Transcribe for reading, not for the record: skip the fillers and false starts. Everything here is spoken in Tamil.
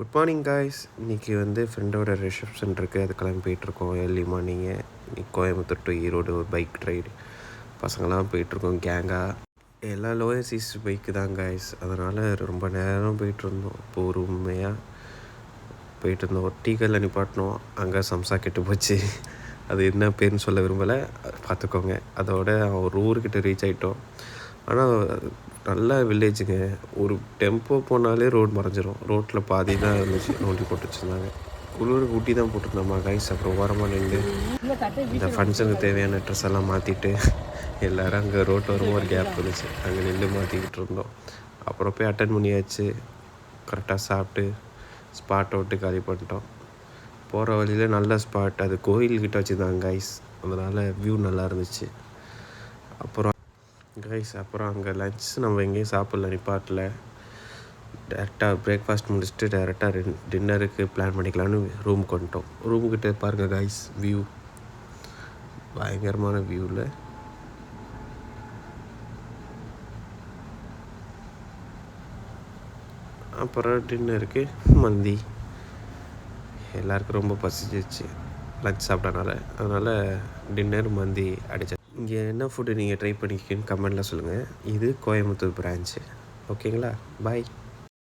Good morning guys. இன்றைக்கி வந்து ஃப்ரெண்டோட ரிசப்ஷன் இருக்குது, அது கிளம்பி போயிட்டுருக்கோம் ஏர்லி மார்னிங்கு. இன்னைக்கு கோயம்புத்தூர் டு ஈரோடு ஒரு பைக் ரைடு. பசங்களாம் போயிட்டுருக்கோம் கேங்காக. எல்லா லோயர் சீஸ் பைக்கு தான் காய்ஸ், அதனால் ரொம்ப நேரம் போயிட்டுருந்தோம். பொறுமையாக போயிட்டுருந்தோம். ஒரு டீ கடையில் நிப்பாட்டினோம், அங்கே சம்சா கெட்டு போச்சு. அது என்ன பேருன்னு சொல்ல விரும்பலை, பார்த்துக்கோங்க. அதோட ஒரு ஊருக்கிட்ட ரீச் ஆகிட்டோம். ஆனால் நல்ல வில்லேஜுங்க. ஒரு டெம்போ போனாலே ரோடு மறைஞ்சிரும். ரோட்டில் பாதி தான் இருந்துச்சு, நோண்டி போட்டு வச்சுருந்தாங்க. குளிருக்கு ஊட்டி தான் போட்டுருந்தோம்மா கைஸ். அப்புறம் ஓரமாக நின்று இந்த ஃபங்க்ஷனுக்கு தேவையான ட்ரெஸ் எல்லாம் மாற்றிட்டு எல்லோரும் அங்கே ரோட்டு வரவும் ஒரு கேப் இருந்துச்சு, அங்கே நின்று மாற்றிக்கிட்டு இருந்தோம். அப்புறம் போய் அட்டன் பண்ணியாச்சு. கரெக்டாக சாப்பிட்டு ஸ்பாட்டை விட்டு காலி பண்ணிட்டோம். போகிற வழியில் நல்ல ஸ்பாட், அது கோயில்கிட்ட வச்சுருந்தாங்க கைஸ், அதனால் வியூ நல்லா இருந்துச்சு. அப்புறம் அங்கே லன்ச் நம்ம எங்கேயும் சாப்பிட்ல, நிப்பாட்டில் டேரெக்டாக பிரேக்ஃபாஸ்ட் முடிச்சுட்டு டேரெக்டாக டின்னருக்கு பிளான் பண்ணிக்கலான்னு ரூமுக்கு வந்துட்டோம். ரூமுக்கிட்ட பாருங்கள் கைஸ், வியூ பயங்கரமான வியூவில். அப்புறம் டின்னருக்கு மந்தி. எல்லாருக்கும் ரொம்ப பசிச்சிச்சு லன்ச் சாப்பிட்டனால, அதனால் டின்னர் மந்தி அடித்தேன். இங்கே என்ன ஃபுட்டு நீங்கள் ட்ரை பண்ணிக்கின்னு கமெண்டில் சொல்லுங்கள். இது கோயம்புத்தூர் பிரான்ச்சு. ஓகேங்களா? பாய்.